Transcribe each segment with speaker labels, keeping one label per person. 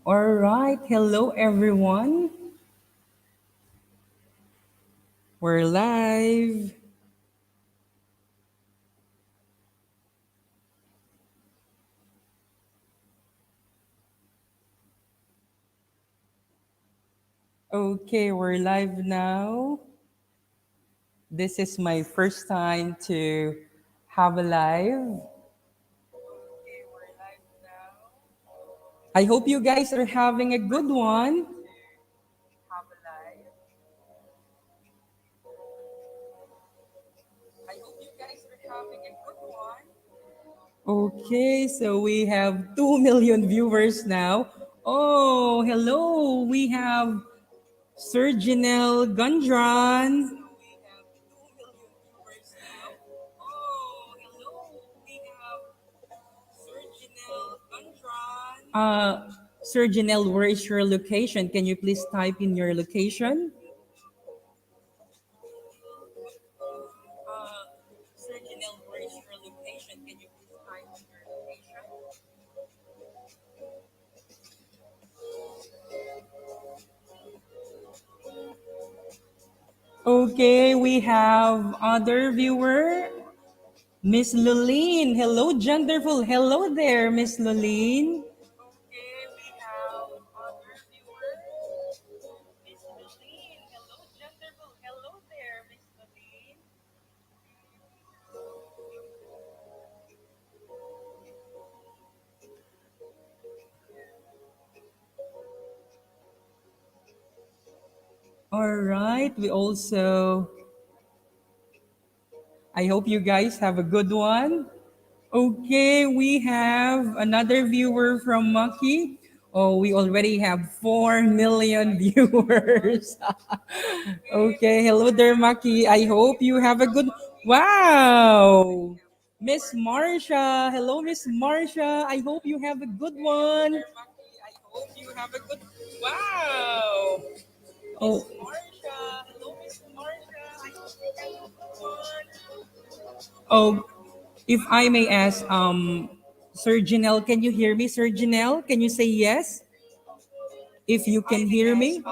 Speaker 1: All right. Hello, everyone. We're live. Okay, we're live now. This is my first time to have a live. I hope you guys are having a good one. Okay, so we have 2 million viewers now. Oh, hello. We have Sir Janelle Gundran. Uh, Sir Janelle, where is your location? Can you please type in your location? Okay, we have other viewer, Miss Lulene. Hello, Johnderful. Hello there, Miss Lulene. All right, we also, I hope you guys have a good one. Okay, we have another viewer from Maki. Oh, we already have 4 million viewers. Okay, hello there, Maki. I hope you have a good. Wow, Miss Marsha. Hello, Miss Marsha. I hope you have a good one. Wow. Oh, oh, if I may ask, Sir Janelle, can you hear me? Sir Janelle, can you say yes? If you can hear me.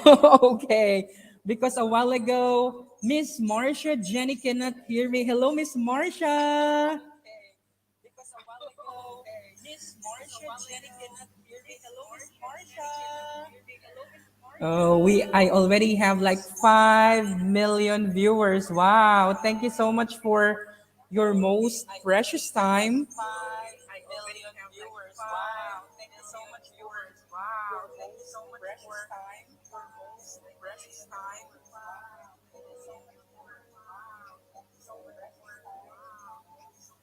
Speaker 1: Okay, because a while ago, Miss Marsha Jenny cannot hear me. Hello, Miss Marsha. Oh, I already have like 5 million viewers. Wow. Thank you so much for your most precious time.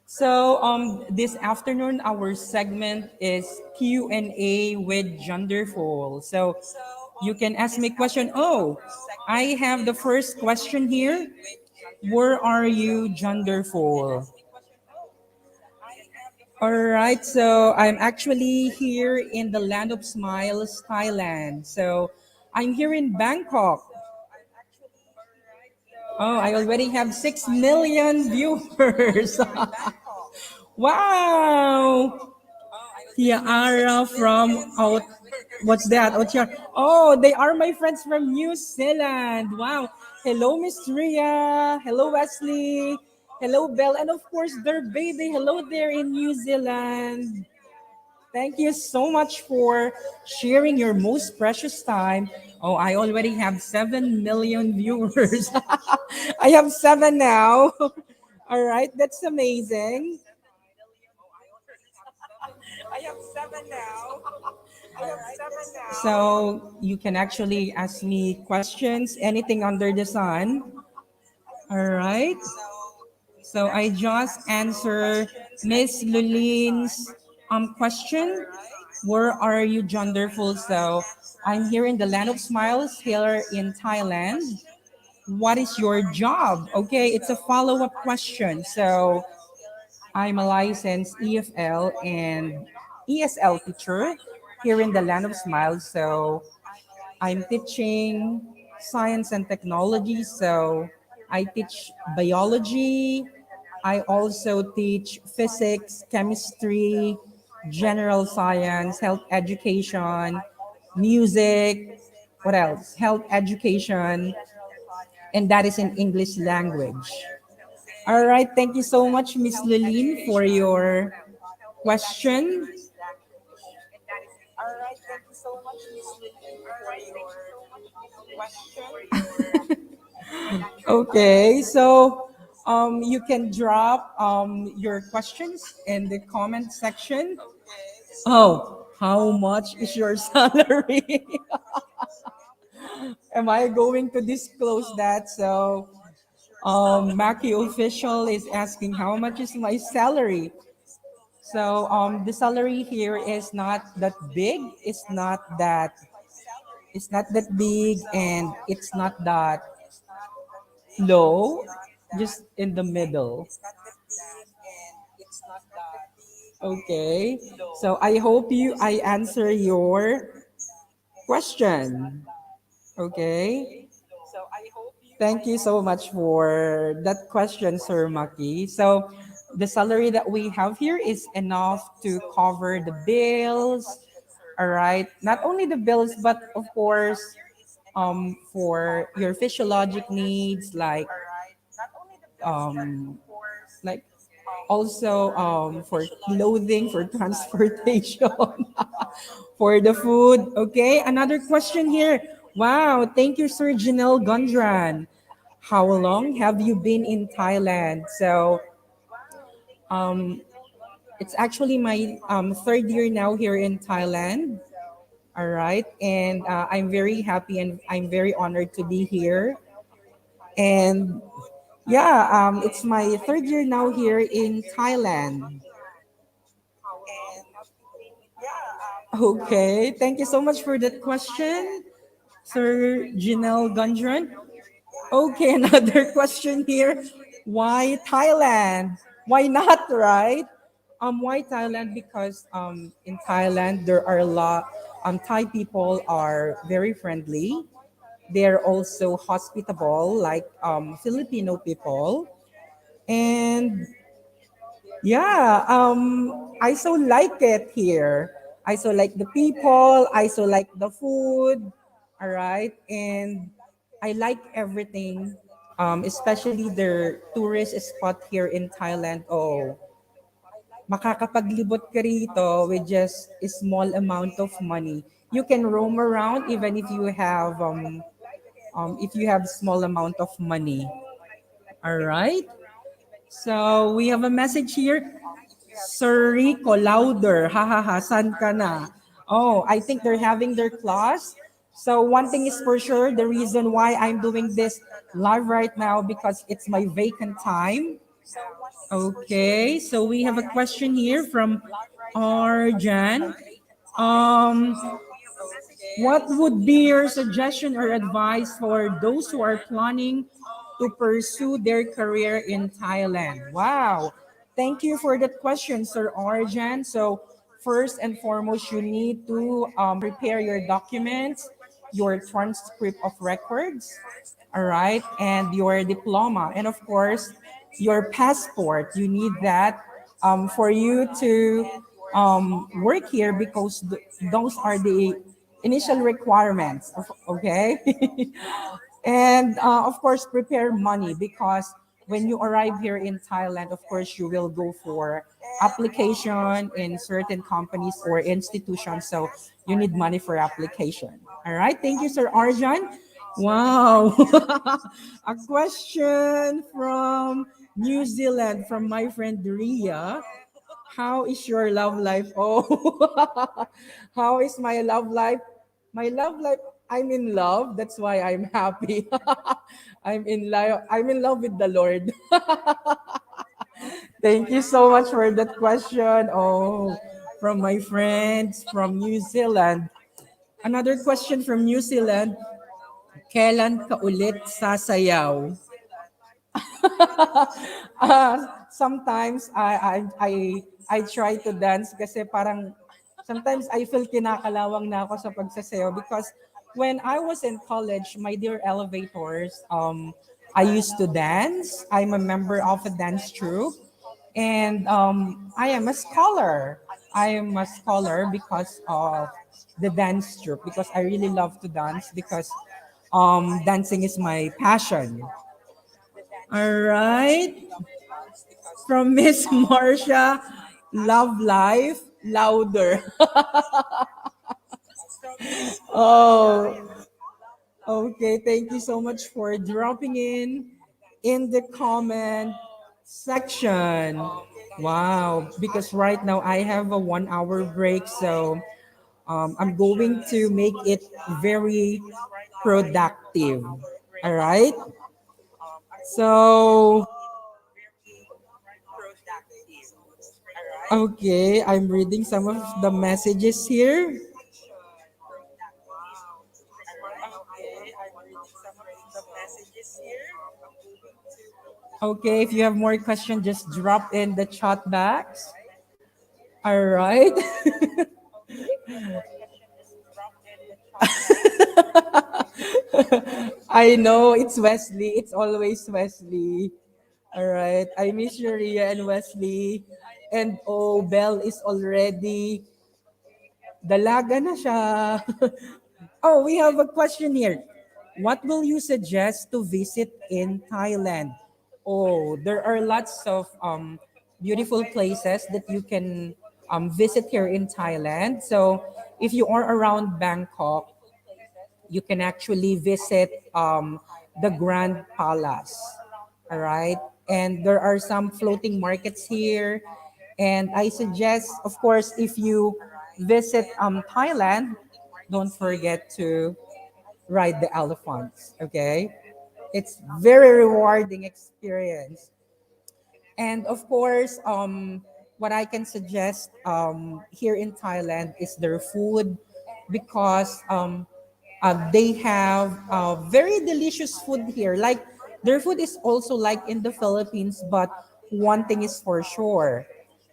Speaker 1: So this afternoon our segment is Q&A with Johnderful. So you can ask me question. Oh, I have the first question here. Where are you, Johnderful? All right, so I'm actually here in the land of smiles, Thailand. So I'm here in Bangkok. Oh, I already have 6 million viewers. Wow. Tiara from out. What's that? Oh, they are my friends from New Zealand. Wow. Hello, Miss Ria. Hello, Wesley. Hello, Belle. And of course, their baby. Hello there in New Zealand. Thank you so much for sharing your most precious time. Oh, I already have 7 million viewers. I have 7 now. All right, that's amazing. So you can actually ask me questions, anything under the sun. All right. So I just answer Miss Luline's question. Where are you, Johnderful? So I'm here in the land of smiles, here in Thailand. What is your job? Okay, it's a follow-up question. So I'm a licensed EFL and ESL teacher here in the land of smiles. So I'm teaching science and technology, so I teach biology. I also teach physics, chemistry, general science, health education, music, what else? Health education, and that is in English language. All right, thank you so much, Miss Liline, for your question. Okay, so you can drop your questions in the comment section. Oh, how much is your salary? Am I going to disclose that? So, Maki official is asking how much is my salary. So, the salary here is not that big. It's not that big, and it's not that low. Just in the middle. Okay. So I hope I answer your question. Okay. Thank you so much for that question, Sir Maki. So the salary that we have here is enough to cover the bills. All right. Not only the bills, but of course, for your physiologic needs um, like also for clothing, for transportation, for the food. Okay, another question here. Wow, thank you, Sir Janelle Gondran. How long have you been in Thailand? So um, it's actually my third year now here in Thailand. All right, and I'm very happy and I'm very honored to be here. And yeah, it's my third year now here in Thailand. Okay, thank you so much for that question, Sir Janelle Gundran. Okay, another question here. Why Thailand? Why not, right? Why Thailand? Because in Thailand there are a lot. Thai people are very friendly. They're also hospitable, like Filipino people, and yeah, I so like it here. I so like the people. I so like the food. All right, and I like everything. Especially their tourist spot here in Thailand. Oh, makakapaglibot ka rito with just a small amount of money. You can roam around even if you have small amount of money. All right. So we have a message here. Sir Rico, louder. Ha ha ha, san ka na? Oh, I think they're having their class. So one thing is for sure, the reason why I'm doing this live right now because it's my vacant time. Okay, so we have a question here from Arjan. Um, what would be your suggestion or advice for those who are planning to pursue their career in Thailand? Wow. Thank you for that question, Sir Arjan. So, first and foremost, you need to prepare your documents, your transcript of records, all right, and your diploma, and of course, your passport. You need that for you to work here because those are the initial requirements. Okay, and of course, prepare money because when you arrive here in Thailand, of course, you will go for application in certain companies or institutions. So you need money for application. All right. Thank you, Sir Arjan. Wow. A question from New Zealand from my friend Ria. How is your love life? Oh, how is my love life? My love life, I'm in love. That's why I'm happy. I'm in love. I'm in love with the Lord. Thank you so much for that question. Oh, from my friends from New Zealand. Another question from New Zealand. Kailan ka ulit sasayaw? Sometimes I try to dance kasi parang sometimes I feel kinakalawang na ako sa pagsasayaw because when I was in college, my dear elevators, I used to dance. I'm a member of a dance troupe, and I am a scholar. I am a scholar because of the dance troupe, because I really love to dance, because dancing is my passion. All right, from Miss Marcia, love life louder. Oh, okay, thank you so much for dropping in the comment section. Wow, because right now I have a 1 hour break, so I'm going to make it very productive. All right. So, okay, I'm reading some of the messages here. Okay, if you have more questions, just drop in the chat box. All right. I know it's Wesley. It's always Wesley. All right. I miss you, Ria and Wesley. And oh, Belle is already dalaga na siya. Oh, we have a question here. What will you suggest to visit in Thailand? Oh, there are lots of beautiful places that you can visit here in Thailand. So if you are around Bangkok, you can actually visit the Grand Palace. All right. And there are some floating markets here. And I suggest, of course, if you visit Thailand, don't forget to ride the elephants. Okay. It's very rewarding experience. And of course, what I can suggest here in Thailand is their food, because they have very delicious food here. Like their food is also like in the Philippines, but one thing is for sure.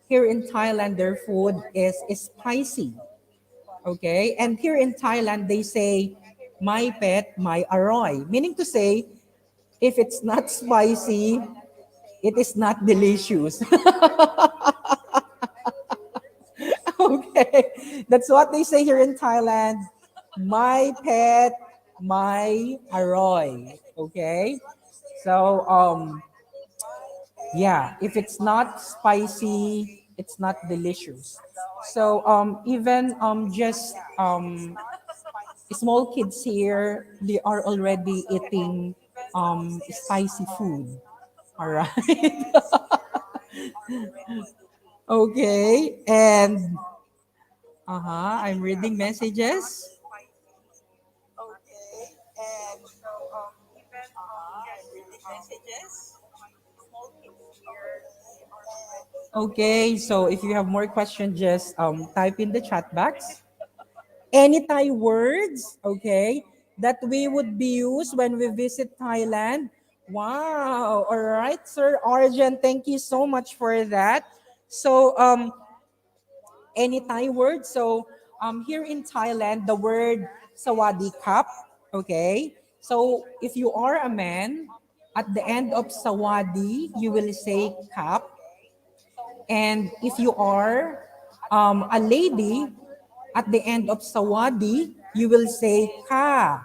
Speaker 1: Here in Thailand, their food is spicy. Okay. And here in Thailand, they say, my pet, my aroy. Meaning to say, if it's not spicy, it is not delicious. Okay. That's what they say here in Thailand. My pet, my aroy. Okay. So yeah, if it's not spicy, it's not delicious. So even just small kids here, they are already eating spicy food. All right. Okay. And I'm reading messages. Okay, so if you have more questions, just type in the chat box. Any Thai words, okay, that we would be used when we visit Thailand. Wow. All right, Sir Arjun, thank you so much for that. So any Thai word. So here in Thailand, the word sawadi kap, okay? So if you are a man, at the end of sawadi, you will say kap. And if you are a lady, at the end of sawadi, you will say ka.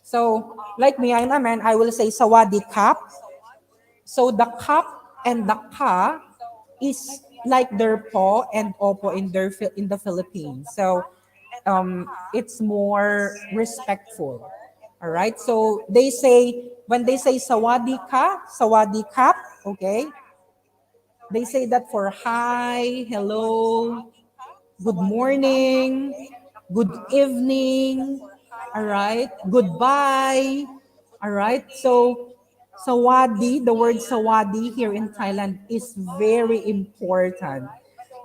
Speaker 1: So like me, I'm a man, I will say sawadi kap. So the kap and the ka is like their po and opo in in the Philippines. So it's more respectful. All right. So they say when they say sawadi ka, sawadi kap, okay, they say that for hi, hello, good morning, good evening, all right, goodbye, all right. So, sawadi, the word sawadi here in Thailand is very important.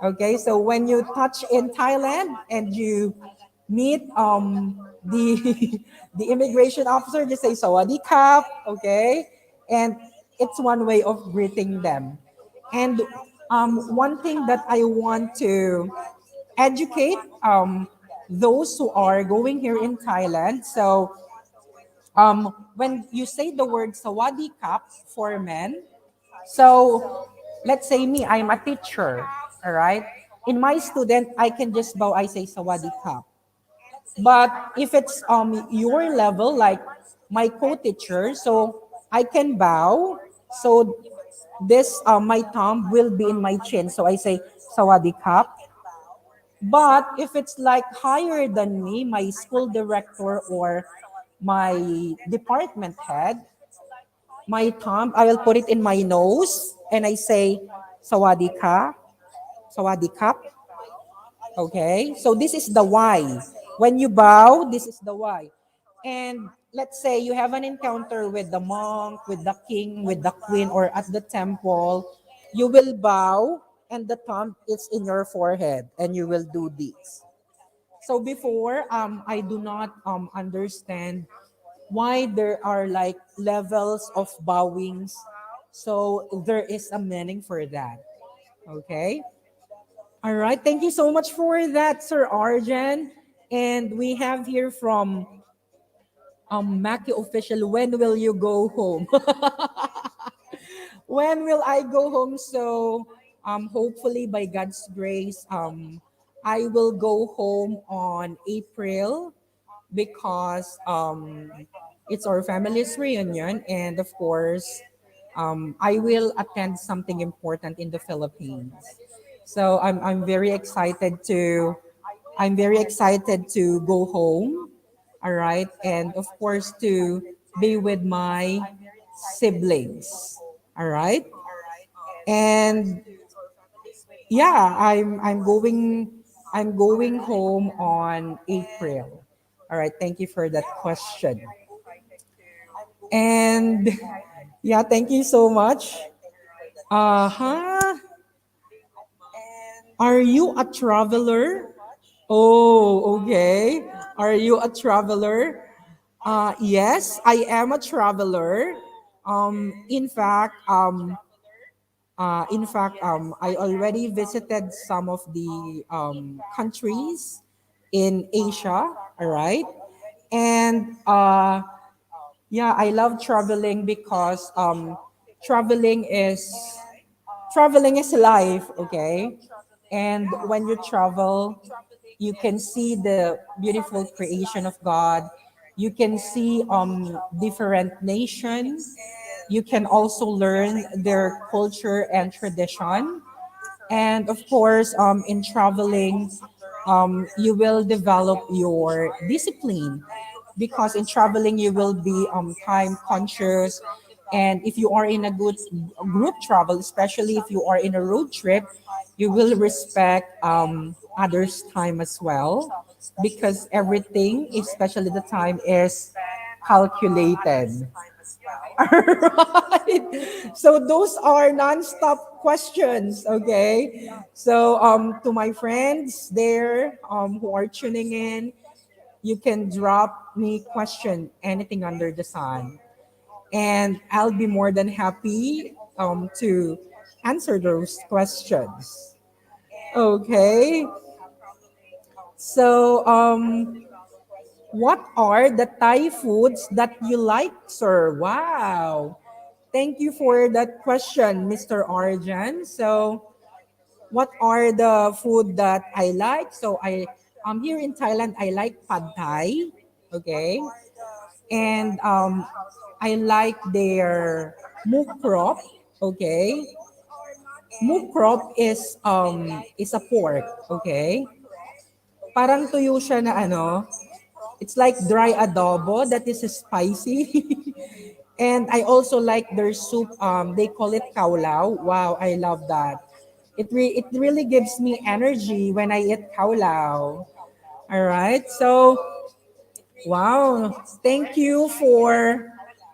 Speaker 1: Okay, so when you touch in Thailand and you meet the the immigration officer, just say sawadi kap, okay, and it's one way of greeting them. And one thing that I want to educate those who are going here in Thailand. So when you say the word sawadi kap for men, so let's say me, I'm a teacher, all right? In my student, I can just bow, I say sawadi kap. But if it's your level, like my co-teacher, so I can bow. So this my thumb will be in my chin. So I say sawadi kap. But if it's like higher than me, my school director or my department head, my thumb, I will put it in my nose and I say sawadi ka, sawadi kap. Okay, so this is the why. When you bow, this is the why. And let's say you have an encounter with the monk, with the king, with the queen, or at the temple, you will bow and the thumb is in your forehead and you will do this. So before, I do not understand why there are like levels of bowings. So there is a meaning for that. Okay. All right. Thank you so much for that, Sir Arjan. And we have here from Maki official. When will you go home? When will I go home? So hopefully by God's grace, I will go home on April because it's our family's reunion, and of course, I will attend something important in the Philippines. So I'm very excited to go home. All right, and of course to be with my siblings. All right, and yeah, I'm going home on April. All right, thank you for that question. And yeah, thank you so much. Uh-huh. Are you a traveler? Oh, okay. Are you a traveler? Yes, I am a traveler. In fact, I already visited some of the countries in Asia. All right, and yeah, I love traveling because traveling is traveling is life. Okay, and when you travel, you can see the beautiful creation of God. You can see different nations. You can also learn their culture and tradition. And of course, in traveling, you will develop your discipline because in traveling you will be time conscious. And if you are in a good group travel, especially if you are in a road trip, you will respect others' time as well because everything, especially the time, is calculated. Right. So those are non-stop questions. Okay. So to my friends there who are tuning in, you can drop me question anything under the sun, and I'll be more than happy to answer those questions. Okay. So what are the Thai foods that you like, sir? Wow. Thank you for that question, Mr. Arjan. So, what are the food that I like? So, I'm here in Thailand. I like pad Thai, okay, and I like their mukrop, okay. Mukrop is a pork, okay. Parang tuyo siya na ano. It's like dry adobo that is spicy. And I also like their soup. They call it kaulao. Wow, I love that. It really gives me energy when I eat kaulao. All right. So wow, thank you for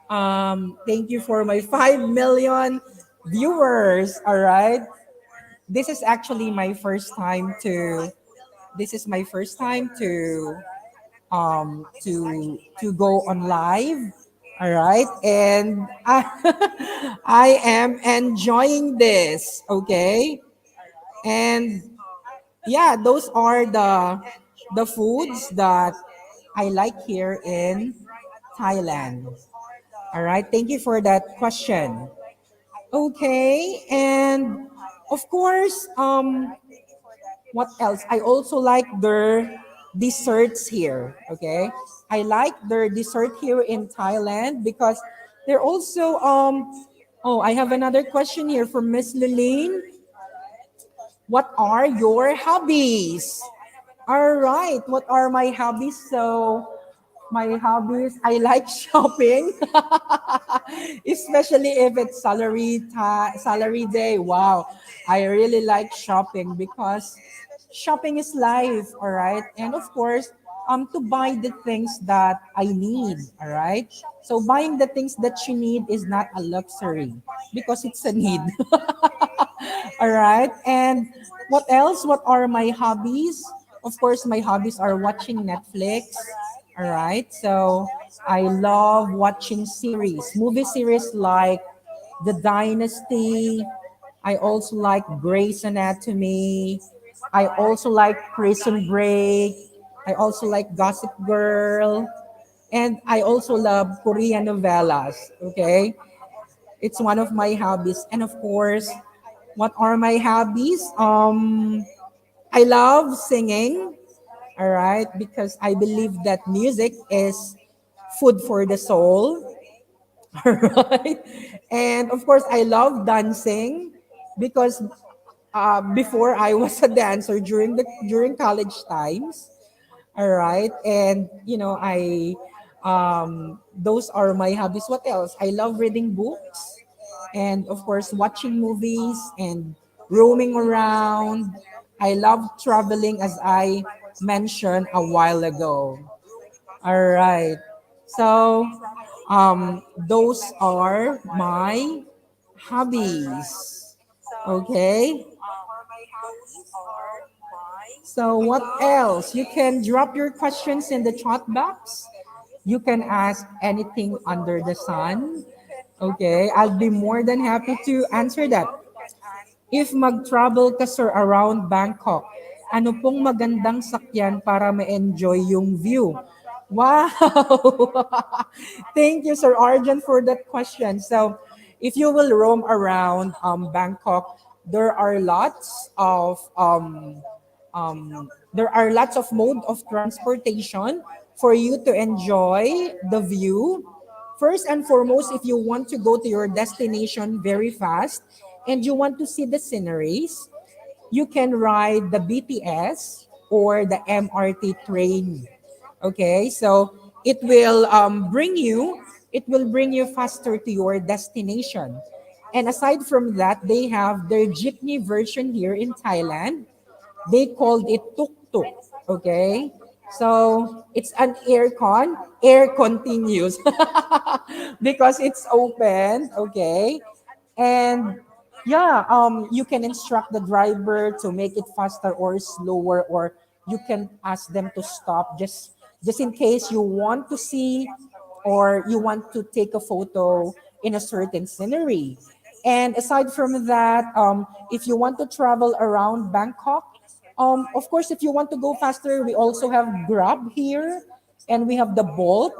Speaker 1: my 5 million viewers. All right. This is actually my first time to. This is my first time to go on live. All right, and I am enjoying this. Okay, and yeah, the foods that I like here in Thailand. All right, thank you for that question. Okay, and of course, what else? I also like their desserts here. Okay, I like their dessert here in Thailand because they're also Oh, I have another question here from Miss Liline. What are your hobbies? All right, what are my hobbies? So, my hobbies, I like shopping, especially if it's salary day. Wow, I really like shopping because shopping is life. All right, and of course, to buy the things that I need. All right, so buying the things that you need is not a luxury because it's a need. All right. And what else? What are my hobbies? Of course, my hobbies are watching Netflix. All right. So I love watching movie series like The Dynasty. I also like Grey's Anatomy. I also like Prison Break. I also like Gossip Girl. And I also love Korean novellas. Okay. It's one of my hobbies. And of course, what are my hobbies? I love singing, all right, because I believe that music is food for the soul, all right. And of course, I love dancing because before I was a dancer during college times, all right, and those are my hobbies. What else? I love reading books, and of course watching movies and roaming around. I love traveling as I mentioned a while ago. All right. So those are my hobbies. Okay. So what else? You can drop your questions in the chat box. You can ask anything under the sun. Okay, I'll be more than happy to answer that. If mag-travel ka sir around Bangkok, ano pong magandang sakyan para ma-enjoy yung view? Wow! Thank you, Sir Arjun, for that question. So, if you will roam around Bangkok, there are lots of mode of transportation for you to enjoy the view. First and foremost, if you want to go to your destination very fast and you want to see the sceneries, you can ride the BTS or the MRT train. Okay, so it will bring you faster to your destination. And aside from that, they have their jeepney version here in Thailand. They called it tuk-tuk. Okay? So it's an air continues because it's open, okay? And yeah, you can instruct the driver to make it faster or slower, or you can ask them to stop just in case you want to see or you want to take a photo in a certain scenery. And aside from that, if you want to travel around Bangkok, of course, if you want to go faster, we also have Grab here, and we have the Bolt.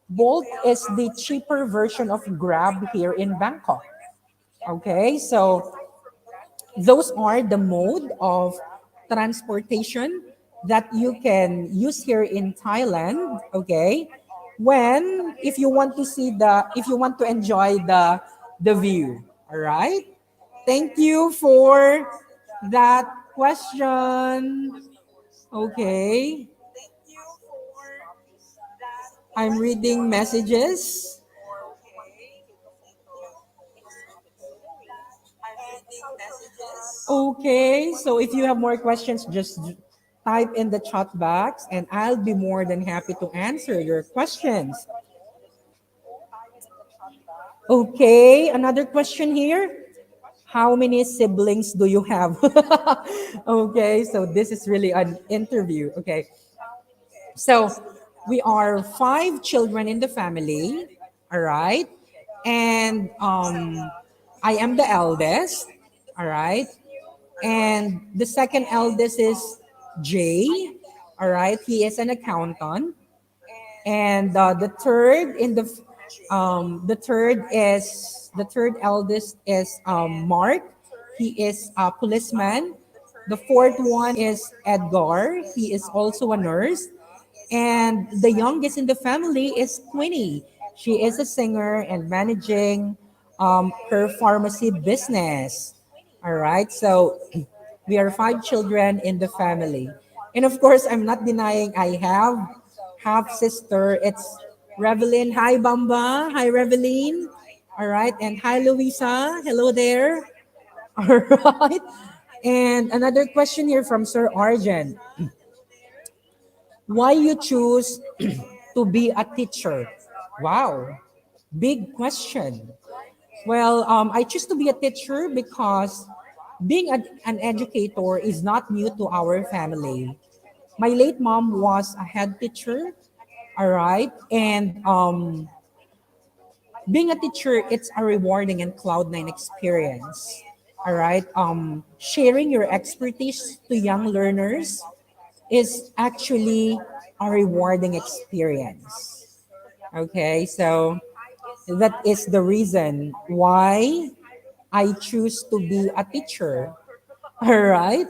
Speaker 1: Bolt is the cheaper version of Grab here in Bangkok. Okay, so those are the mode of transportation that you can use here in Thailand. Okay, when if you want to enjoy the view. All right. Thank you for that question. Okay, I'm reading messages. Okay, so if you have more questions, just type in the chat box and I'll be more than happy to answer your questions. Okay, another question here. How many siblings do you have? Okay, so this is really an interview. Okay, so we are five children in the family. All right, and I am the eldest. All right, and the second eldest is Jay. All right, he is an accountant. And the third eldest is Mark. He is a policeman. The fourth one is Edgar. He is also a nurse. And the youngest in the family is Queenie. She is a singer and managing her pharmacy business. All right, so we are five children in the family. And of course, I'm not denying I have half sister. It's Reveline. Hi, Bamba. Hi, Reveline. All right. And hi, Louisa. Hello there. All right. And another question here from Sir Arjen. Why you choose to be a teacher? Wow. Big question. Well, I choose to be a teacher because being an educator is not new to our family. My late mom was a head teacher, all right, and being a teacher, it's a rewarding and cloud nine experience, all right. Sharing your expertise to young learners is actually a rewarding experience. Okay, so that is the reason why I choose to be a teacher. All right.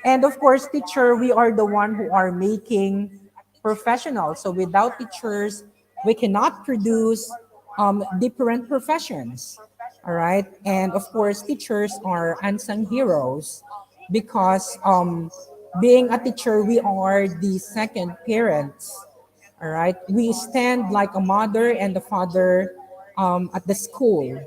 Speaker 1: And of course, teacher, we are the one who are making professionals. So without teachers, we cannot produce different professions. All right. And of course, teachers are unsung heroes because being a teacher, we are the second parents. All right. We stand like a mother and a father at the school.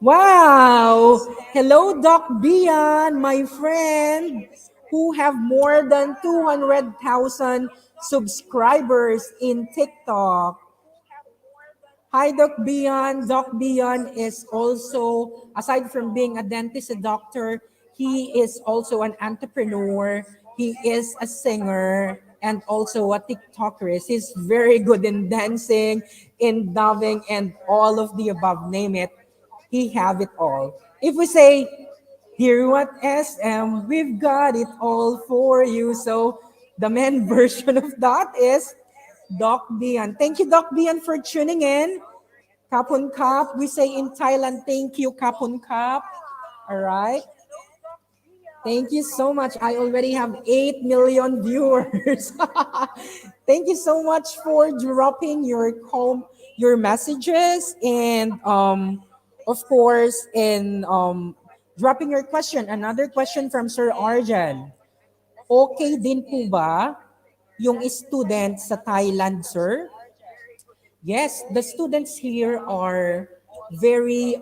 Speaker 1: Wow! Hello, Doc Bian, my friend, who have more than 200,000 subscribers in TikTok. Hi, Doc Bian. Doc Bian is also, aside from being a dentist, a doctor, he is also an entrepreneur. He is a singer and also a TikToker. He's very good in dancing, in dubbing, and all of the above. Name it, he have it all. If we say, here what SM, we've got it all for you. So the men version of that is Doc Bian. Thank you, Doc Bian, for tuning in. Kapun Kap. We say in Thailand, thank you, Kapun Kap. All right. Thank you so much. I already have 8 million viewers. Thank you so much for dropping your messages and of course in dropping your question. Another question from Sir Arjan. Okay din po ba yung student sa Thailand, sir? Yes, the students here are very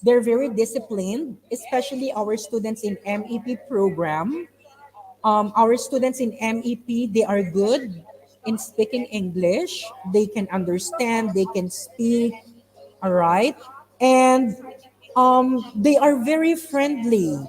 Speaker 1: they're very disciplined, especially our students in MEP program. Our students in MEP, they are good in speaking English. They can understand, they can speak, all right? And they are very friendly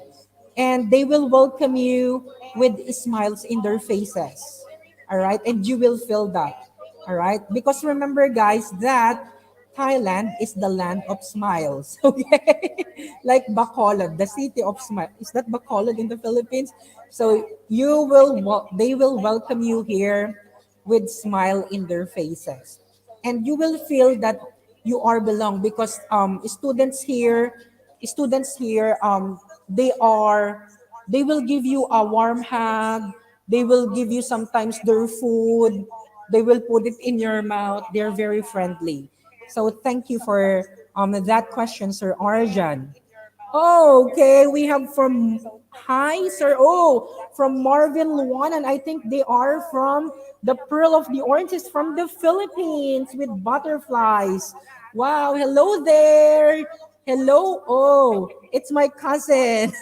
Speaker 1: and they will welcome you with smiles in their faces. All right. And you will feel that. All right. Because remember, guys, that Thailand is the land of smiles. Okay. Like Bacolod, the city of smile. Is that Bacolod in the Philippines? So they will welcome you here with smile in their faces. And you will feel that you are belong because students here they will give you a warm hug, they will give you sometimes their food, they will put it in your mouth, they're very friendly. So thank you for that question, Sir Arjan. Oh, okay. We have from Hi, sir. Oh, from Marvin Luanan. I think they are from the Pearl of the Oranges from the Philippines with butterflies. Wow. Hello there. Hello. Oh, it's my cousin.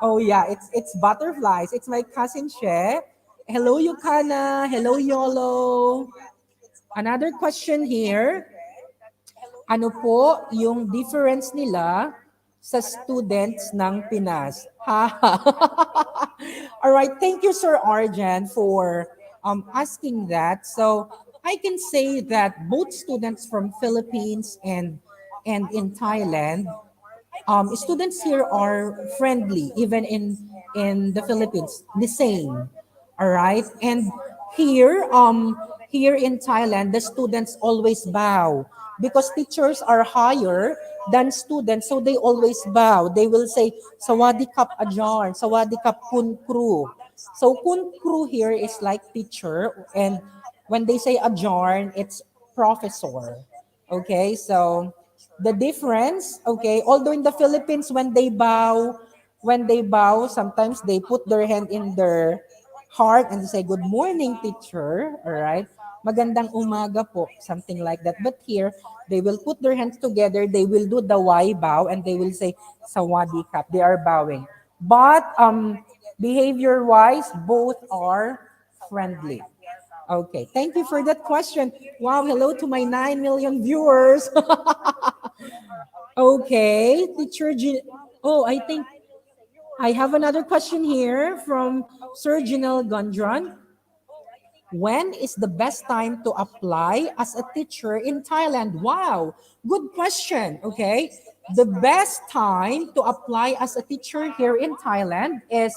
Speaker 1: Oh yeah, it's butterflies. It's my cousin She. Hello, Yukana. Hello, Yolo. Another question here. Ano po yung difference nila sa students ng Pinas? Haha. All right, thank you, Sir Arjan, for asking that. So I can say that both students from Philippines and in Thailand, students here are friendly, even in the Philippines, the same. All right. And here, here in Thailand, the students always bow because teachers are higher than students, so they always bow. They will say, "Sawadee kap ajar, Sawadee kap kun kru." So kun kru here is like teacher, and when they say ajar, it's professor. Okay, so the difference, okay, although in the Philippines when they bow, sometimes they put their hand in their heart and say, "Good morning, teacher." All right. Magandang umaga po. Something like that. But here, they will put their hands together. They will do the Y bow and they will say, "Sawadee kap." They are bowing. But behavior-wise, both are friendly. Okay. Thank you for that question. Wow. Hello to my 9 million viewers. Okay. Oh, I think I have another question here from Sir Janelle Gondron. When is the best time to apply as a teacher in Thailand? Wow, good question. Okay. The best time to apply as a teacher here in Thailand is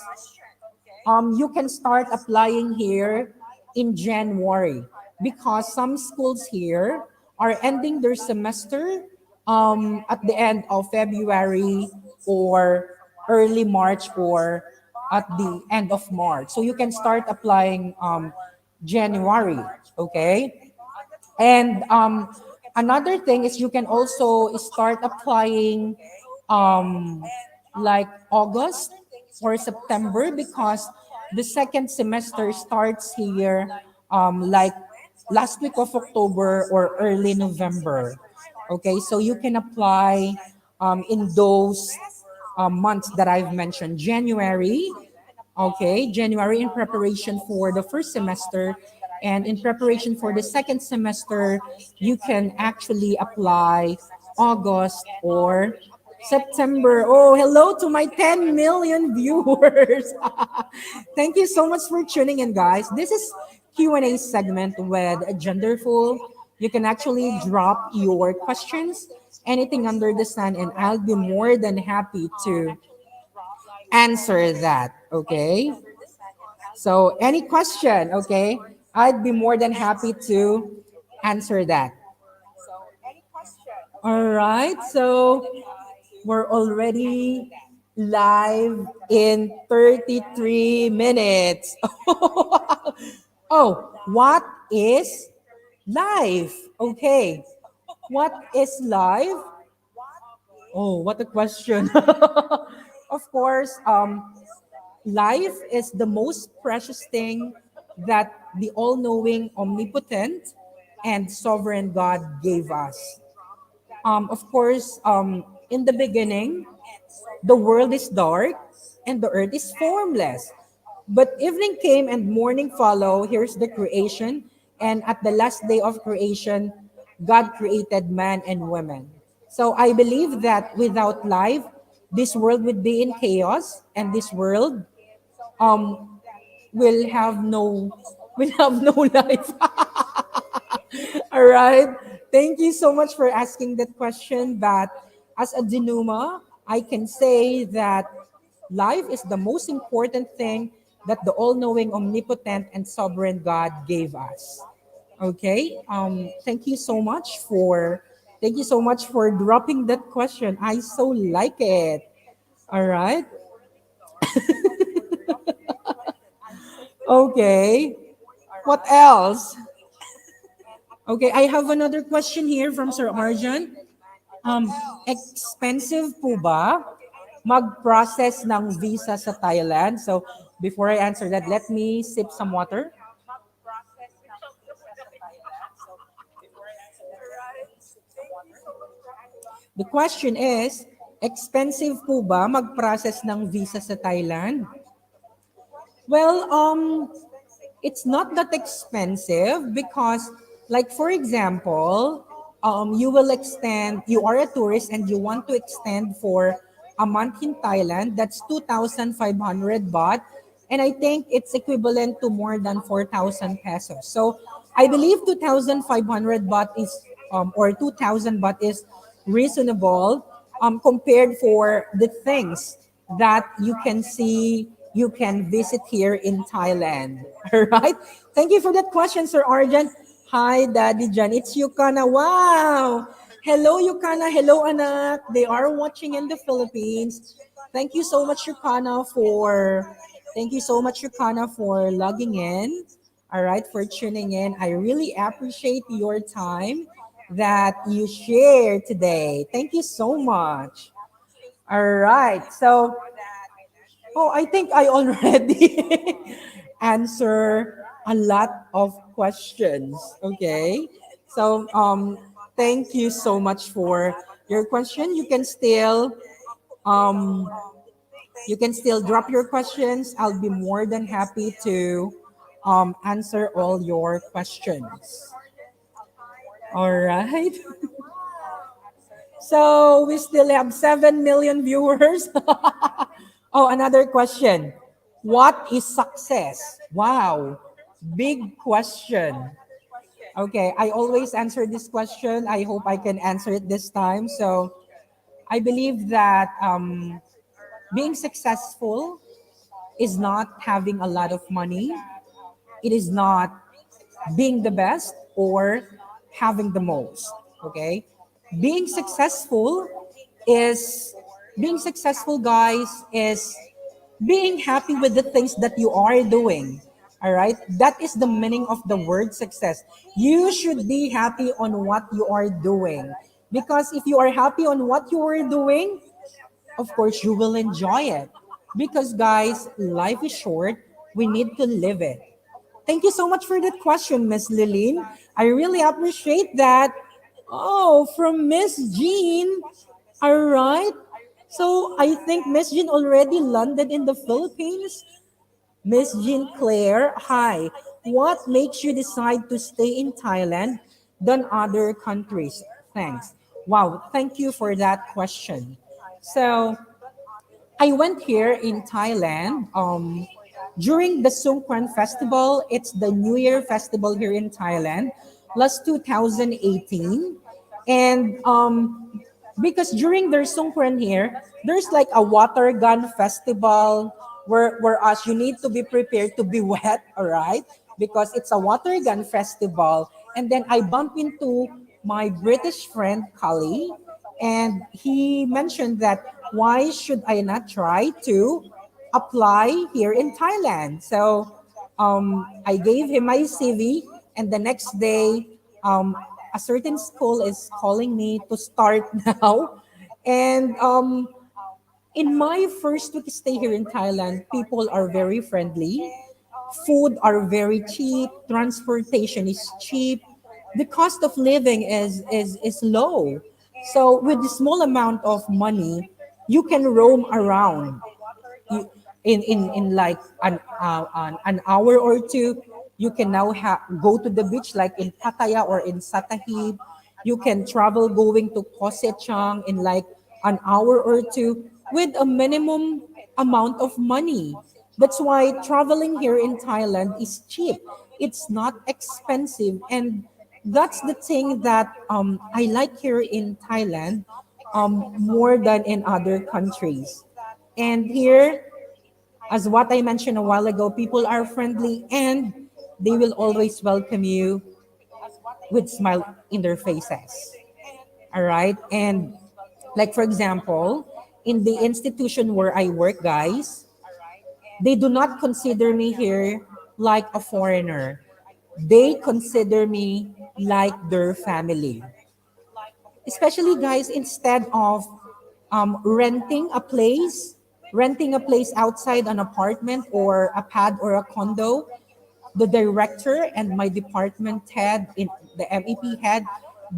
Speaker 1: you can start applying here in January because some schools here are ending their semester at the end of February or early March or at the end of March. So you can start applying January, okay? And another thing is you can also start applying um, like August or September because the second semester starts here like last week of October or early November. Okay, so you can apply in those months that I've mentioned. January, okay, January in preparation for the first semester, and in preparation for the second semester, you can actually apply August or September. Oh, hello to my 10 million viewers. Thank you so much for tuning in, guys. This is Q&A segment with Johnderful. You can actually drop your questions, anything under the sun, and I'll be more than happy to answer that. Okay. So, any question, okay? I'd be more than happy to answer that. All right. So, we're already live in 33 minutes. Oh, what is live? Okay. What is live? Oh, what a question. Of course, life is the most precious thing that the all knowing, omnipotent, and sovereign God gave us. Of course, in the beginning, the world is dark and the earth is formless. But evening came and morning followed. Here's the creation. And at the last day of creation, God created man and woman. So I believe that without life, this world would be in chaos, and this world um will have no will have no life. All right. Thank you so much for asking that question. But as a Dinuma, I can say that life is the most important thing that the all-knowing, omnipotent, and sovereign God gave us. Okay. Thank you so much for dropping that question. I so like it. All right. Okay. What else? Okay, I have another question here from Sir Arjan. Um, Expensive po ba mag-process ng visa sa Thailand? So, before I answer that, let me sip some water. The question is, expensive po ba mag-process ng visa sa Thailand? Well, it's not that expensive because, like for example, you are a tourist and you want to extend for a month in Thailand. That's 2,500 baht, and I think it's equivalent to more than 4,000 pesos. So I believe 2,500 baht is or 2,000 baht is reasonable compared for the things that you can see you can visit here in Thailand. All right. Thank you for that question, Sir Arjan. Hi, Daddy Jan. It's Yukana. Wow. Hello, Yukana. Hello, anak. They are watching in the Philippines. Thank you so much, Yukana, for logging in. All right, for tuning in. I really appreciate your time that you shared today. Thank you so much. All right. So, oh, I think I already answer a lot of questions. Okay. So, thank you so much for your question. Um, you can still drop your questions. I'll be more than happy to answer all your questions. All right. So we still have 7 million viewers. Oh, another question. What is success? Wow. Big question. Okay, I always answer this question. I hope I can answer it this time. So I believe that being successful is not having a lot of money. It is not being the best or having the most. Okay, being successful is being successful, guys, is being happy with the things that you are doing. All right, that is the meaning of the word success. You should be happy on what you are doing, because if you are happy on what you are doing, of course you will enjoy it. Because, guys, life is short, we need to live it. Thank you so much for that question, Miss Liline. I really appreciate that. Oh, from Miss Jean. All right. So I think Miss Jean already landed in the Philippines. Miss Jean Claire, hi. What makes you decide to stay in Thailand than other countries? Thanks. Wow, thank you for that question. So I went here in Thailand during the Songkran Festival. It's the New Year festival here in Thailand, last 2018. And because during their Songkran here, there's like a water gun festival where us you need to be prepared to be wet, all right? Because it's a water gun festival. And then I bump into my British friend, Kali, and he mentioned that why should I not try to apply here in Thailand? So I gave him my CV, and the next day, a certain school is calling me to start now. And in my first week stay here in Thailand, people are very friendly. Food are very cheap. Transportation is cheap. The cost of living is low. So with the small amount of money, you can roam around. You, in like an hour or two, you can now go to the beach like in Pattaya or in Satahib. You can travel going to Kosechang in like an hour or two with a minimum amount of money. That's why traveling here in Thailand is cheap. It's not expensive, and that's the thing that I like here in Thailand more than in other countries. And here, as what I mentioned a while ago, people are friendly and they will always welcome you with smile in their faces. All right. And like for example, in the institution where I work, guys, they do not consider me here like a foreigner. They consider me like their family. Especially, guys, instead of renting a place outside an apartment or a pad or a condo, the director and my department head, in the MEP head,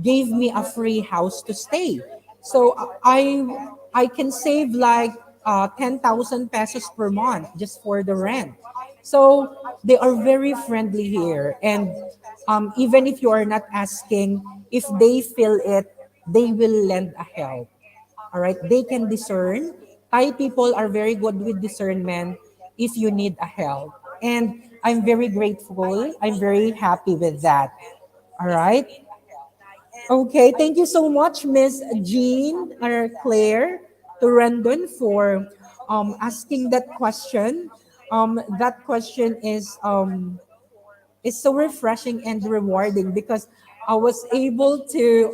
Speaker 1: gave me a free house to stay. So I can save like 10,000 pesos per month just for the rent. So they are very friendly here, and even if you are not asking, if they feel it, they will lend a help. All right, they can discern. Thai people are very good with discernment if you need a help. And I'm very grateful. I'm very happy with that. All right. Okay, thank you so much, Miss Jean or Claire to Randon for asking that question. That question is so refreshing and rewarding because I was able to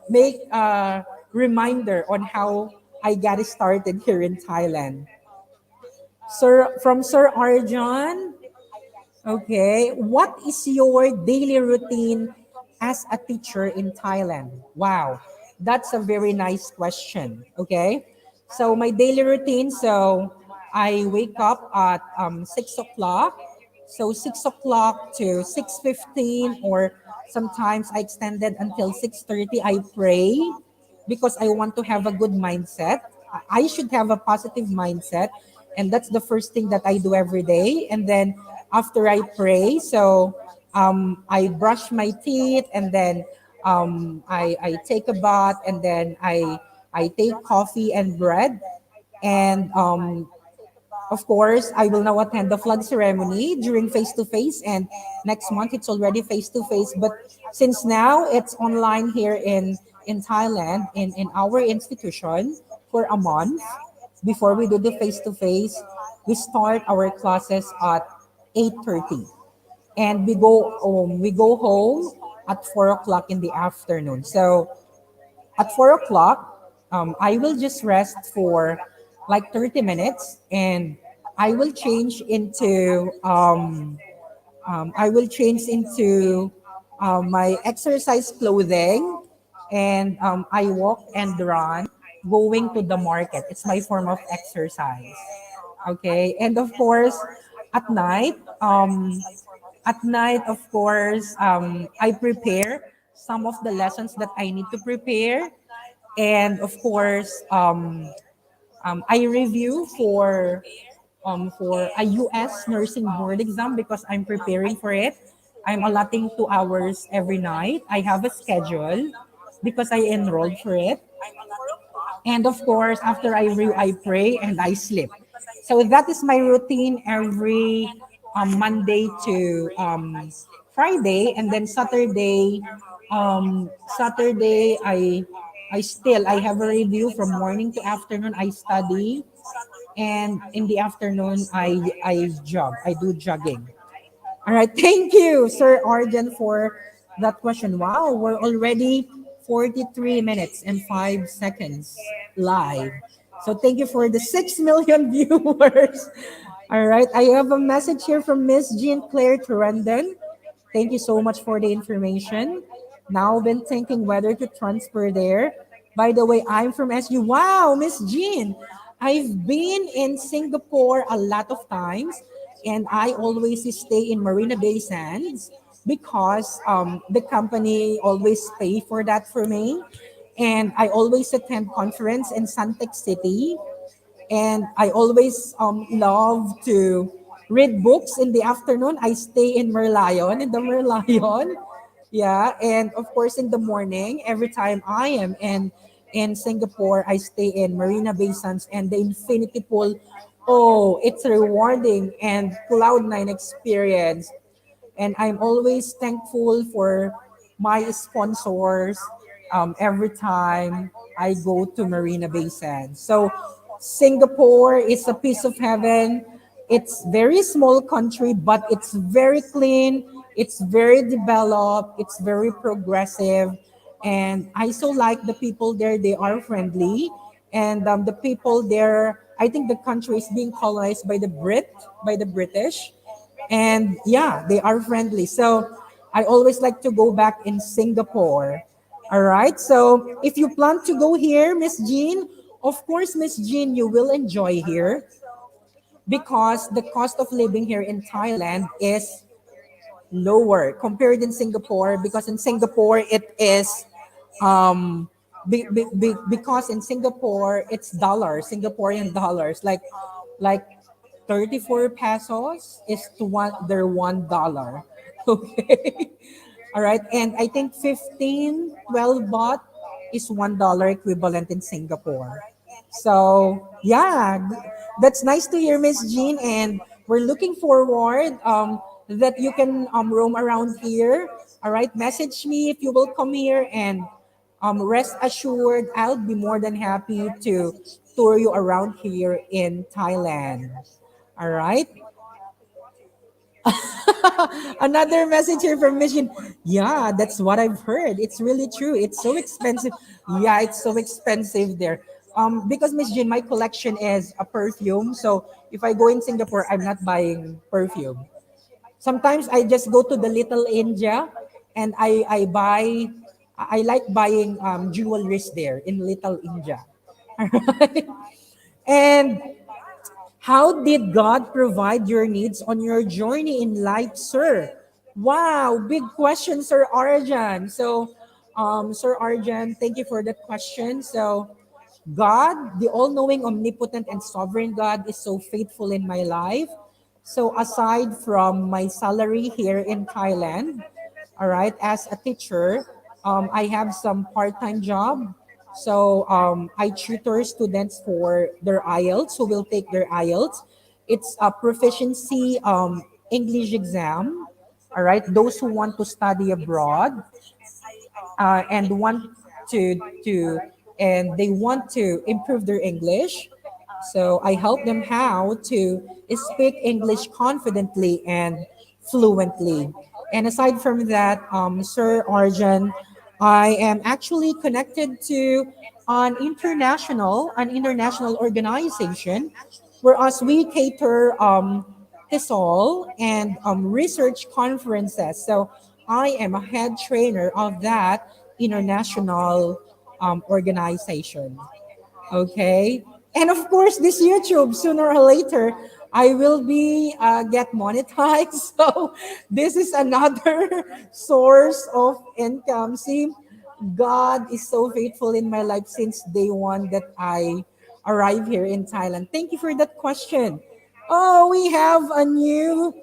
Speaker 1: make a reminder on how I got started here in Thailand. Sir, from Sir Arjan. Okay. What is your daily routine as a teacher in Thailand? Wow. That's a very nice question. Okay. So my daily routine, so I wake up at 6 o'clock. So 6 o'clock to 6:15, or sometimes I extended until 6:30. I pray because I want to have a good mindset. I should have a positive mindset. And that's the first thing that I do every day. And then after I pray, so I brush my teeth, and then I take a bath, and then I take coffee and bread. And of course, I will now attend the flag ceremony during face to face, and next month it's already face to face. But since now it's online here in Thailand, in our institution for a month, before we do the face to face, we start our classes at 8:30, and we go home at 4 o'clock in the afternoon. So at 4 o'clock, I will just rest for like 30 minutes, and I will change into my exercise clothing, and I walk and run going to the market. It's my form of exercise. Okay, and of course, at night, of course, I prepare some of the lessons that I need to prepare, and of course, I review for a U.S. nursing board exam because I'm preparing for it. I'm allotting 2 hours every night. I have a schedule because I enrolled for it. And of course, after I pray and I sleep. So that is my routine every Monday to Friday, and then Saturday. Saturday, I have a review from morning to afternoon. I study, and in the afternoon I jog. I do jogging. All right, thank you, Sir Arjen, for that question. Wow, we're already 43 minutes and 5 seconds live. So thank you for the 6 million viewers. All right, I have a message here from Miss Jean Claire Turandon. Thank you so much for the information. Now been thinking whether to transfer there. By the way, I'm from SU. Wow, Miss Jean. I've been in Singapore a lot of times, and I always stay in Marina Bay Sands because the company always pay for that for me. And I always attend conference in Suntec City, and I always love to read books in the afternoon. I stay in the Merlion. Yeah, and of course in the morning, every time I am in Singapore, I stay in Marina Bay Sands and the Infinity Pool. Oh, it's rewarding and cloud nine experience, and I'm always thankful for my sponsors every time I go to Marina Bay Sands. So Singapore is a piece of heaven. It's very small country, but it's very clean. It's very developed. It's very progressive, and I so like the people there. They are friendly, and the people there. I think the country is being colonized by the British, and yeah, they are friendly. So I always like to go back in Singapore. All right. So if you plan to go here, Miss Jean, of course, Miss Jean, you will enjoy here because the cost of living here in Thailand is lower compared in Singapore, because in Singapore it is because in Singapore it's dollars, Singaporean dollars, like 34 pesos is to their $1. Okay. All right. And I think 12 baht is $1 equivalent in Singapore. So yeah, that's nice to hear, Miss Jean, and we're looking forward that you can roam around here. All right, message me if you will come here, and Rest assured, I'll be more than happy to tour you around here in Thailand. All right. Another message here from Mission. Yeah, that's what I've heard. It's really true. It's so expensive. Yeah, it's so expensive there. Because Miss Jin, my collection is a perfume. So if I go in Singapore, I'm not buying perfume. Sometimes I just go to the Little India, and I buy. I like buying jewelries there in Little India. Alright? And how did God provide your needs on your journey in life, sir? Wow, big question, Sir Arjan. So, Sir Arjan, thank you for that question. So, God, the all knowing, omnipotent, and sovereign God, is so faithful in my life. So, aside from my salary here in Thailand, all right, as a teacher, I have some part time job. So, I tutor students for their IELTS, who will take their IELTS. It's a proficiency English exam. All right, those who want to study abroad and to and they want to improve their English. So I help them how to speak English confidently and fluently. And aside from that, Sir Arjun, I am actually connected to an international organization, whereas we cater TESOL and research conferences. So I am a head trainer of that international organization. Okay. And of course, this YouTube, sooner or later, I will be get monetized. So this is another source of income. See, God is so faithful in my life since day one that I arrived here in Thailand. Thank you for that question. Oh, we have a new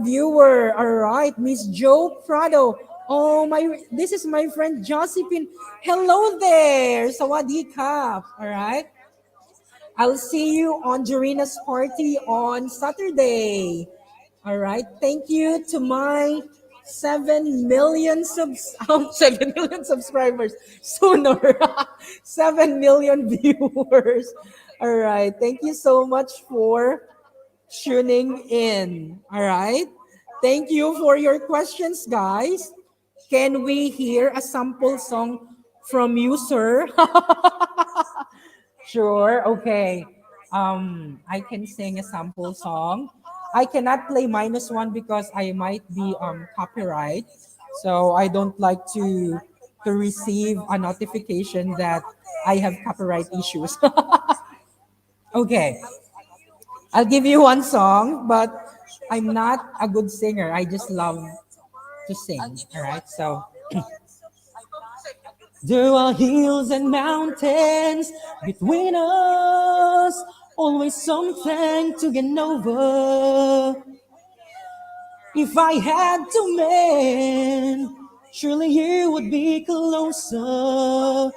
Speaker 1: viewer. All right, Miss Joe Prado. Oh my, this is my friend Josephine. Hello there. Sawadee Kap. All right. I'll see you on Jorina's party on Saturday. All right. Thank you to my 7 million 7 million subscribers sooner. 7 million viewers. All right. Thank you so much for tuning in. All right. Thank you for your questions, guys. Can we hear a sample song from you, sir? Sure. Okay. I can sing a sample song. I cannot play -1 because I might be copyright. So I don't like to receive a notification that I have copyright issues. Okay. I'll give you one song, but I'm not a good singer. I just love to sing. All right. So there are hills and mountains between us, always something to get over. If I had to mend, surely you would be closer.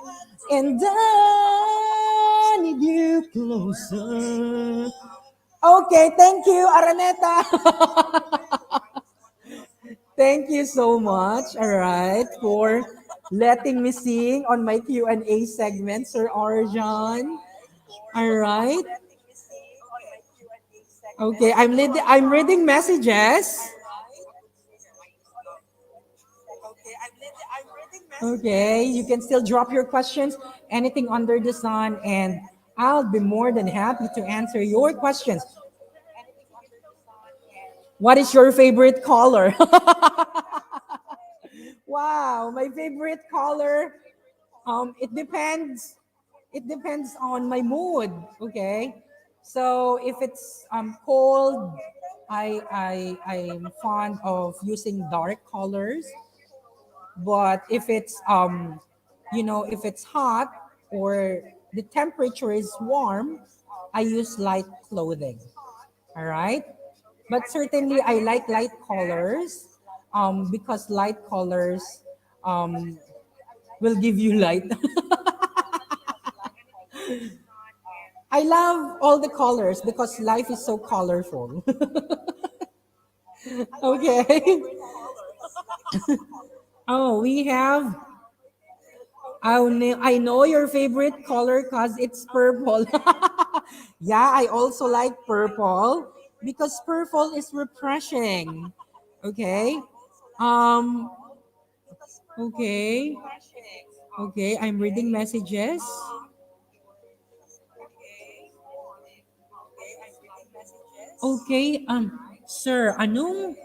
Speaker 1: And I need you closer. Okay, thank you, Araneta. Thank you so much, all right, for letting me sing on my Q&A segment, Sir Arjan. All right. Okay, I'm reading messages. Okay, you can still drop your questions, anything under the sun, and I'll be more than happy to answer your questions. What is your favorite color? Wow, my favorite color. It depends. It depends on my mood. Okay, so if it's cold, I'm fond of using dark colors. But if it's if it's hot or the temperature is warm, I use light clothing. All right. But certainly I like light colors because light colors um, will give you light. I love all the colors because life is so colorful. Okay. Oh, we have I know your favorite color because it's purple. Yeah, I also like purple because purple is refreshing. Okay. Um. Okay. Okay. I'm reading messages. Okay. Sir, anong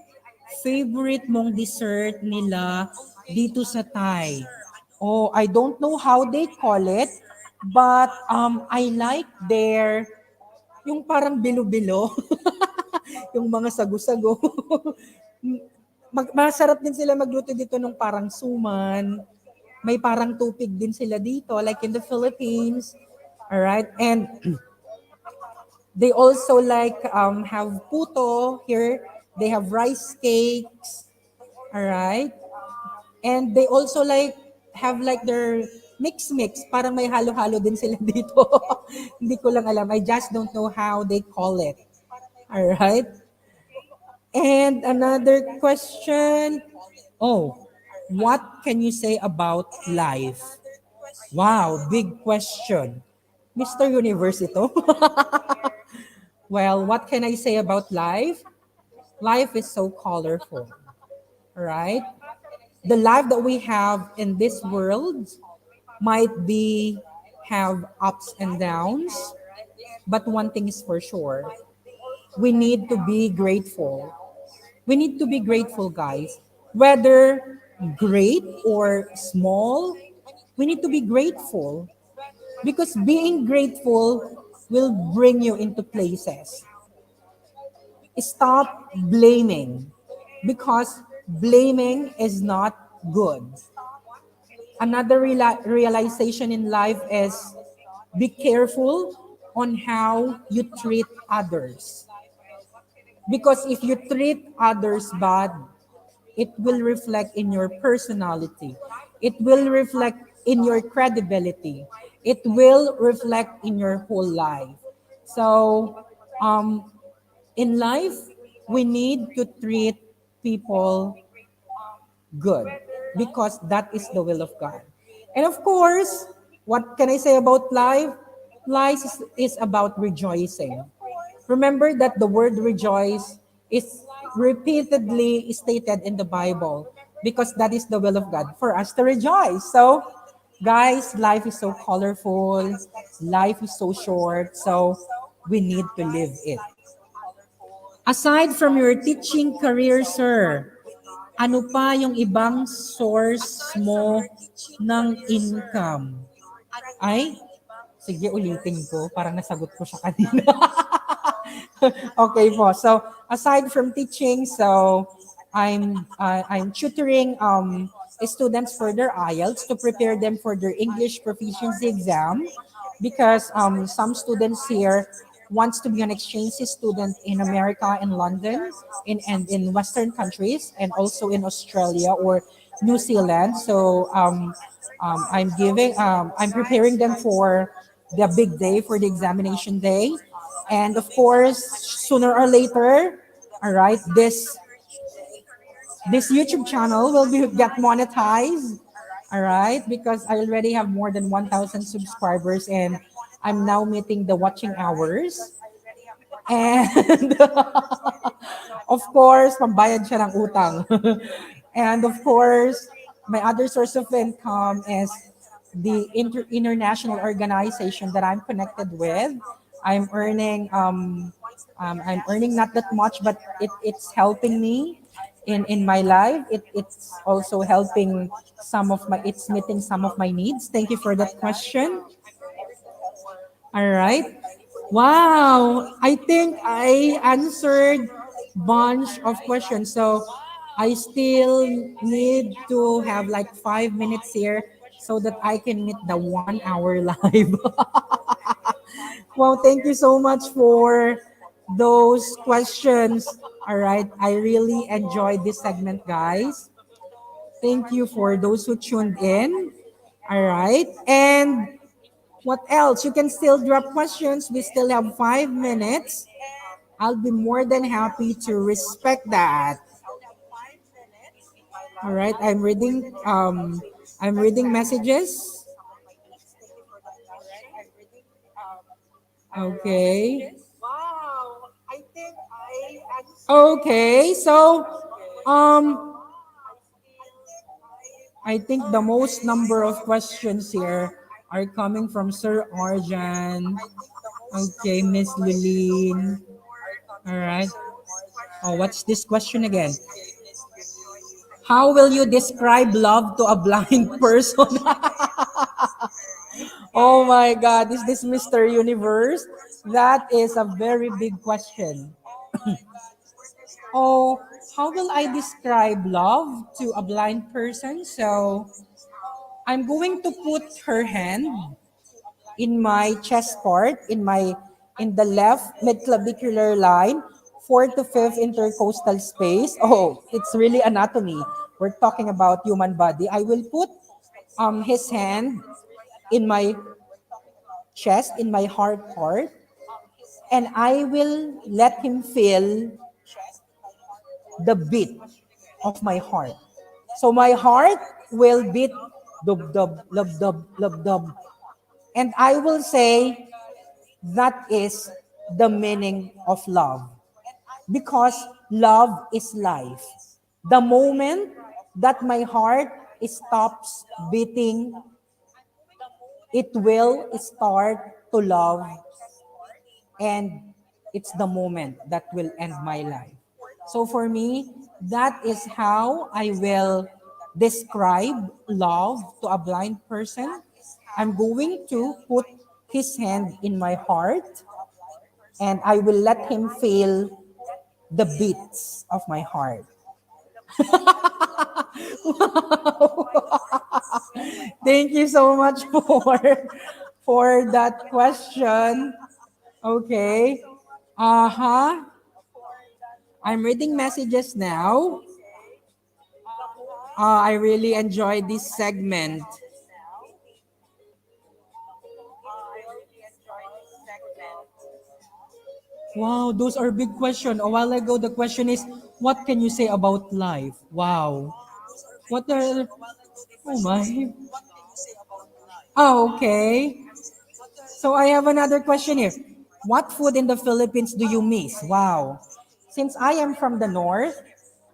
Speaker 1: favorite mong dessert nila dito sa Thai? Oh, I don't know how they call it, but I like their yung parang bilo-bilo, yung mga sago-sago. Masarap din sila magluto dito ng parang suman. May parang tupig din sila dito, like in the Philippines. Alright, and they also like have puto here. They have rice cakes. Alright, and they also like have like their mix. Parang may halo-halo din sila dito. Hindi ko lang alam. I just don't know how they call it. Alright. And another question. Oh, what can you say about life? Wow, big question. Mr. Universe ito. Well, what can I say about life? Life is so colorful, right? The life that we have in this world might be have ups and downs, but one thing is for sure. We need to be grateful. We need to be grateful, guys. Whether great or small, we need to be grateful because being grateful will bring you into places. Stop blaming because blaming is not good. Another realization in life is be careful on how you treat others. Because if you treat others bad, it will reflect in your personality. It will reflect in your credibility. It will reflect in your whole life. So, in life, we need to treat people good because that is the will of God. And of course, what can I say about life? Life is about rejoicing. Remember that the word rejoice is repeatedly stated in the Bible because that is the will of God for us to rejoice. So, guys, life is so colorful, life is so short, so we need to live it. Aside from your teaching career, sir, ano pa yung ibang source mo ng income? Ay, sige ulitin ko, parang nasagot ko siya kanina. Okay po. So aside from teaching, so I'm tutoring students for their IELTS to prepare them for their English proficiency exam because some students here wants to be an exchange student in America and London and in Western countries and also in Australia or New Zealand. So I'm preparing them for the big day for the examination day. And of course, sooner or later, all right, this YouTube channel will be get monetized. All right, because I already have more than 1,000 subscribers and I'm now meeting the watching hours. And of course, pambayad siya ng utang. And of course, my other source of income is the international organization that I'm connected with. I'm earning I'm earning not that much, but it's helping me in my life. It's also helping it's meeting some of my needs. Thank you for that question. All right. Wow. I think I answered bunch of questions. So I still need to have like 5 minutes here so that I can meet the 1 hour live. Well, thank you so much for those questions. All right. I really enjoyed this segment, guys. Thank you for those who tuned in. All right. And what else? You can still drop questions. We still have 5 minutes. I'll be more than happy to respect that. All right, I'm reading messages. Okay. Okay. So, um, I think the most number of questions here are coming from Sir Arjan. Okay, Miss Lulin. All right. Oh, what's this question again? How will you describe love to a blind person? Oh my God, is this Mr. Universe? That is a very big question. Oh, how will I describe love to a blind person? So, I'm going to put her hand in my chest part, in the left midclavicular line, fourth to fifth intercostal space. Oh, it's really anatomy. We're talking about human body. I will put his hand in my chest, in my heart part, and I will let him feel the beat of my heart. So my heart will beat dub dub lub dub lub dub, and I will say that is the meaning of love, because love is life. The moment that my heart stops beating, it will start to love, and it's the moment that will end my life. So for me, that is how I will describe love to a blind person. I'm going to put his hand in my heart, and I will let him feel the beats of my heart. Thank you so much for that question. Okay. Uh-huh. I'm reading messages now. I really enjoyed this segment. Wow, those are big questions. A while ago, the question is, what can you say about life? Wow. What are... Oh my. Oh, okay. So I have another question here. What food in the Philippines do you miss? Wow. Since I am from the north,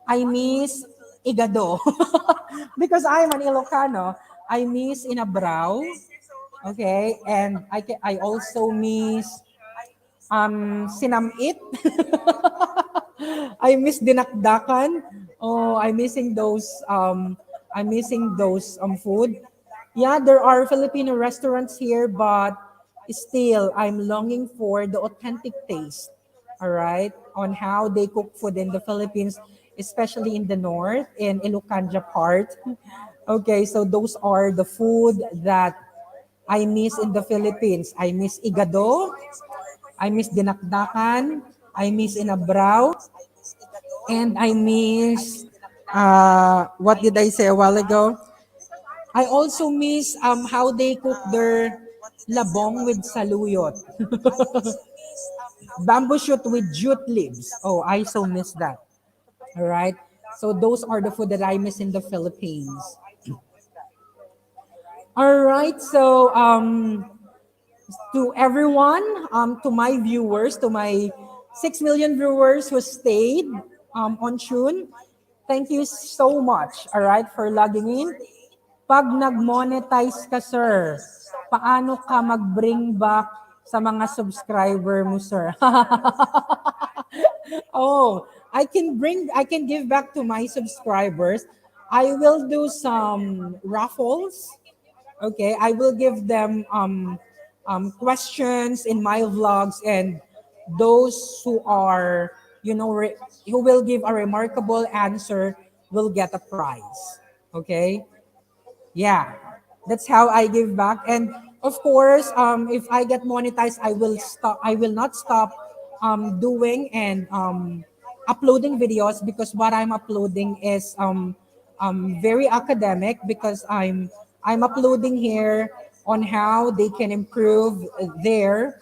Speaker 1: I miss igado. Because I am an Ilocano, I miss inabraw. Okay, and I also miss sinamit. I miss dinakdakan. Oh, I'm missing those food. Yeah, there are Filipino restaurants here, but still I'm longing for the authentic taste. All right, on how they cook food in the Philippines, especially in the north, in Ilocanja part. Okay, so those are the food that I miss in the Philippines. I miss igado, I miss dinakdakan, I miss inabraw, and I miss what did I say a while ago? I also miss how they cook their labong with saluyot. Bamboo shoot with jute leaves. Oh, I so miss that. All right. So those are the food that I miss in the Philippines. All right. So to everyone, to my viewers, to my 6 million viewers who stayed on tune, thank you so much, all right, for logging in. Pag nag-monetize ka, sir, paano ka mag-bring back sa mga subscriber mo, sir? Oh, I can give back to my subscribers. I will do some raffles. Okay, I will give them questions in my vlogs, and those who are, who will give a remarkable answer will get a prize. Okay, yeah, that's how I give back. And of course, if I get monetized, I will stop. I will not stop doing and uploading videos, because what I'm uploading is very academic, because I'm uploading here on how they can improve their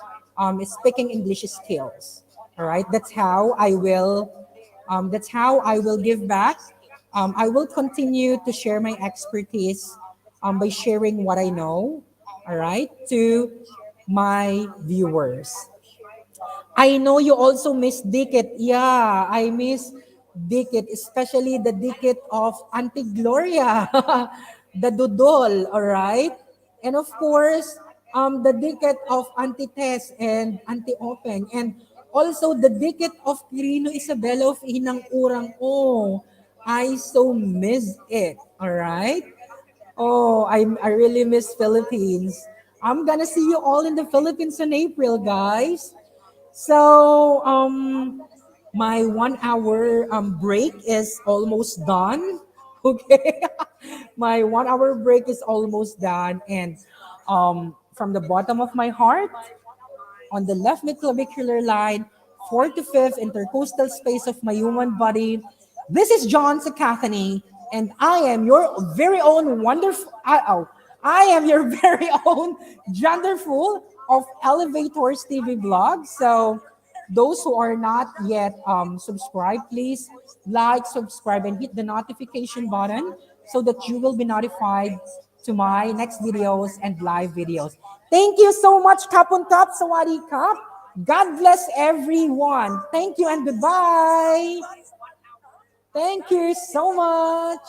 Speaker 1: speaking English skills. All right, that's how I will give back. I will continue to share my expertise by sharing what I know. All right, to my viewers. I know you also miss Dikit. Yeah, I miss Dikit, especially the Dikit of Auntie Gloria, the Dudol, all right? And of course, the Dikit of Auntie Tess and Auntie Open. And also the Dikit of Quirino Isabella of Inang Urang. Oh, I so miss it, all right? Oh, I really miss Philippines. I'm gonna see you all in the Philippines in April, guys. So, my 1 hour break is almost done. Okay, my 1 hour break is almost done, and from the bottom of my heart, on the left midclavicular line, fourth to fifth intercostal space of my human body. This is John Sacathany, and I am your very own wonderful. I am your very own Johnderful of Elevators TV blog. So, those who are not yet subscribed, please like, subscribe, and hit the notification button so that you will be notified to my next videos and live videos. Thank you so much, Kapun Kap, Sawadi Kap. God bless everyone. Thank you and goodbye. Thank you so much.